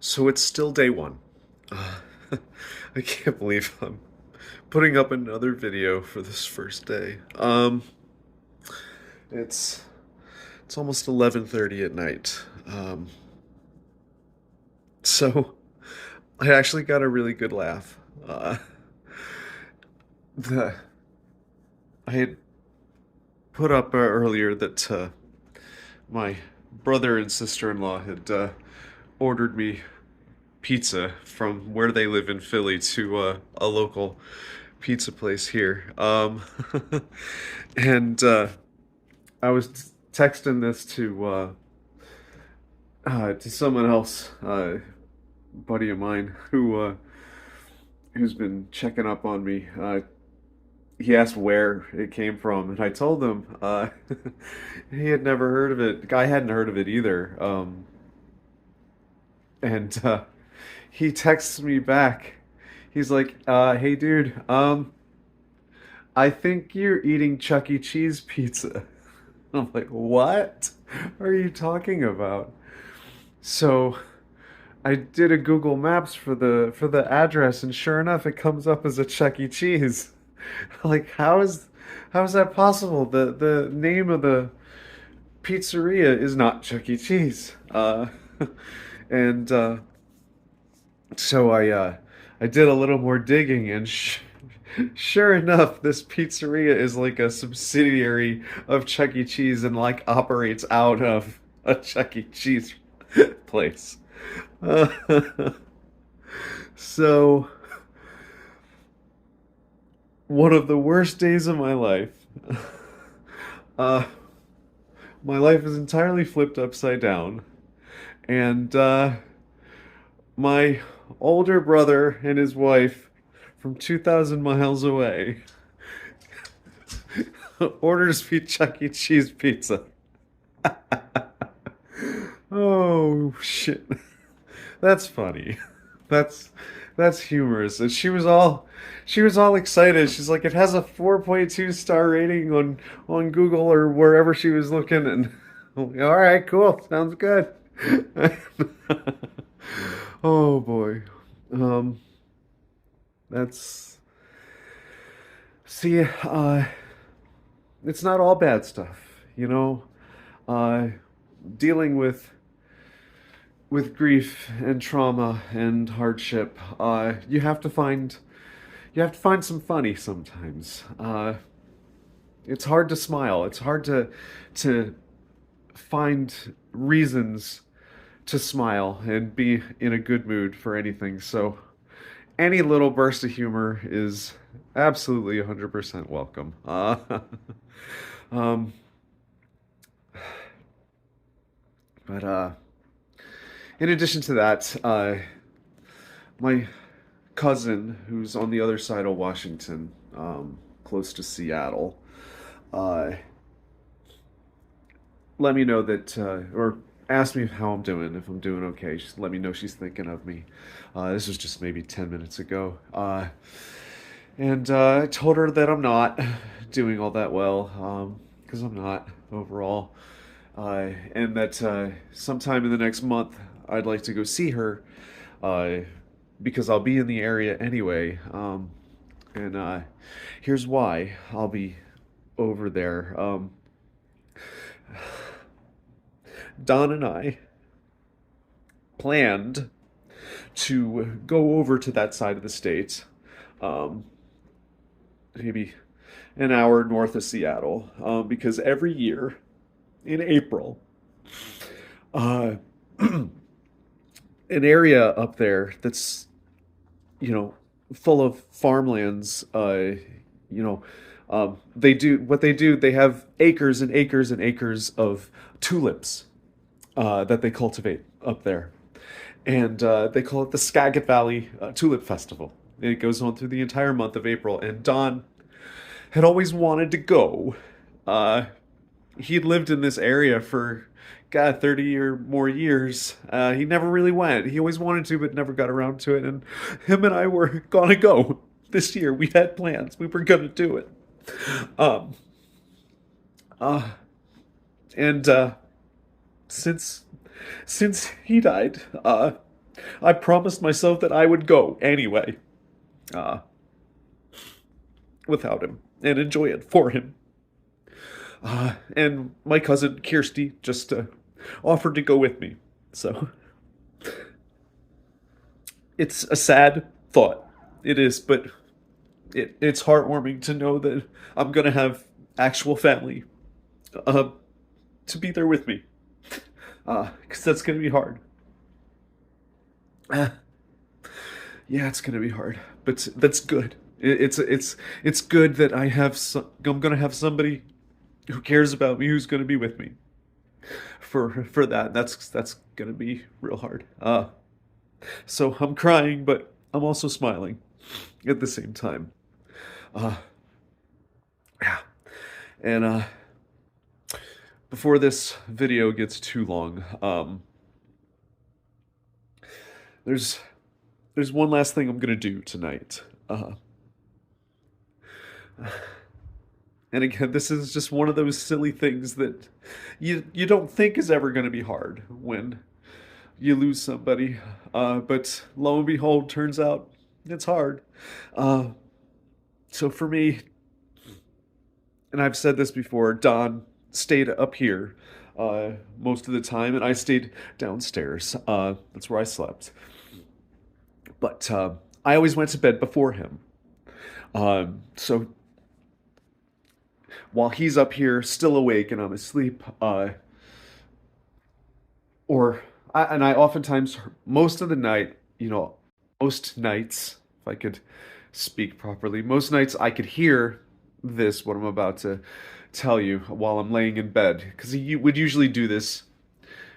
So it's still day one. I can't believe I'm putting up another video for this first day. It's it's almost 11:30 at night. So I actually got a really good laugh. The I had put up earlier that my brother and sister-in-law had ordered me pizza from where they live in Philly to a local pizza place here. And I was texting this to someone else, buddy of mine, who's been checking up on me. He asked where it came from, and I told him he had never heard of it. The guy hadn't heard of it either. And he texts me back. He's like, "Hey, dude, I think you're eating Chuck E. Cheese pizza." I'm like, "What are you talking about?" So I did a Google Maps for the address, and sure enough, it comes up as a Chuck E. Cheese. Like, how is that possible? The name of the pizzeria is not Chuck E. Cheese. And so I did a little more digging, and sure enough, this pizzeria is like a subsidiary of Chuck E. Cheese and like operates out of a Chuck E. Cheese place. Uh, so one of the worst days of my life. Uh, my life is entirely flipped upside down, and my older brother and his wife from 2,000 miles away orders me Chuck E. Cheese pizza. Oh shit. That's funny. That's that's humorous. And she was all excited. She's like, it has a 4.2 star rating on Google or wherever she was looking, and I'm like, all right, cool. Sounds good. Oh boy. Um that's see it's not all bad stuff, you know. Uh Dealing with grief and trauma and hardship, you have to find some funny sometimes. It's hard to smile. It's hard to find reasons to smile and be in a good mood for anything. So any little burst of humor is absolutely 100% welcome. Um, but in addition to that, my cousin, who's on the other side of Washington, close to Seattle, uh, let me know that, or asked me how I'm doing, if I'm doing okay. Just let me know she's thinking of me. This was just maybe 10 minutes ago. And I told her that I'm not doing all that well, because I'm not overall. And that sometime in the next month, I'd like to go see her, uh, because I'll be in the area anyway. And here's why I'll be over there. Don and I planned to go over to that side of the state, um, maybe an hour north of Seattle, because every year in April, uh, an area up there that's, you know, full of farmlands, you know, they do what they do. They have acres and acres and acres of tulips that they cultivate up there, and they call it the Skagit Valley Tulip Festival. It goes on through the entire month of April, and Don had always wanted to go. Uh, he'd lived in this area for, God, 30 or more years. He never really went. He always wanted to, but never got around to it. And him and I were gonna go this year. We had plans. We were gonna do it. Um, uh, and since since he died, I promised myself that I would go anyway, uh, without him, and enjoy it for him. And my cousin Kirsty just offered to go with me. So it's a sad thought. It is, but it's heartwarming to know that I'm gonna have actual family uh, to be there with me. Because that's gonna be hard. Uh, yeah, it's gonna be hard, but that's good. It's good that I'm gonna have somebody who cares about me who's gonna be with me for that. That's gonna be real hard. So I'm crying, but I'm also smiling at the same time. Uh, yeah, and before this video gets too long, there's there's one last thing I'm gonna do tonight. And again, this is just one of those silly things that you don't think is ever gonna be hard when you lose somebody, but lo and behold, turns out it's hard. Uh, so for me, and I've said this before, Don stayed up here most of the time, and I stayed downstairs. That's where I slept. But I always went to bed before him. So while he's up here, still awake, and I'm asleep, and I oftentimes, most of the night, most nights, if I could speak properly, most nights I could hear what I'm about to tell you while I'm laying in bed, because he would usually do this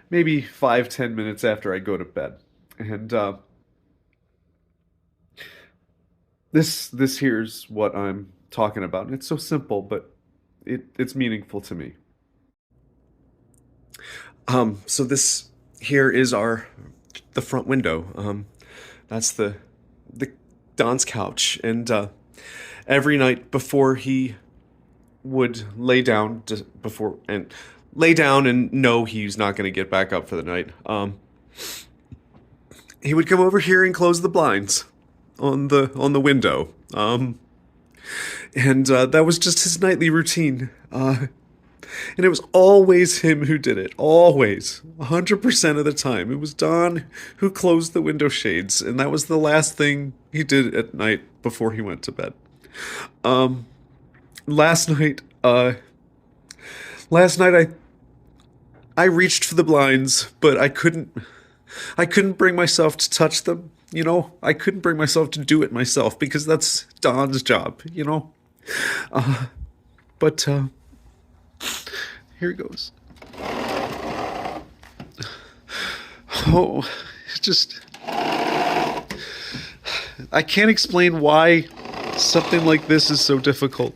maybe 5, 10 minutes after I go to bed. And this here's what I'm talking about. And it's so simple, but it's meaningful to me. So this here is the front window. That's the Don's couch, and every night before he would lay down and know he's not going to get back up for the night, he would come over here and close the blinds on the window. And that was just his nightly routine. And it was always him who did it. Always. 100% of the time. It was Don who closed the window shades, and that was the last thing he did at night before he went to bed. Um, last night, last night I reached for the blinds, but I couldn't bring myself to touch them. I couldn't bring myself to do it myself because that's Don's job. But here it goes. Oh, just I can't explain why something like this is so difficult.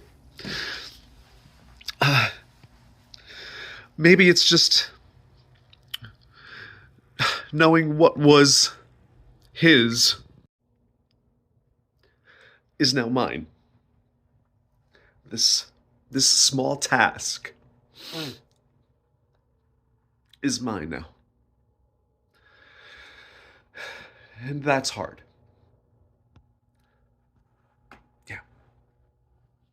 Maybe it's just knowing what was his is now mine. This small task is mine now. And that's hard.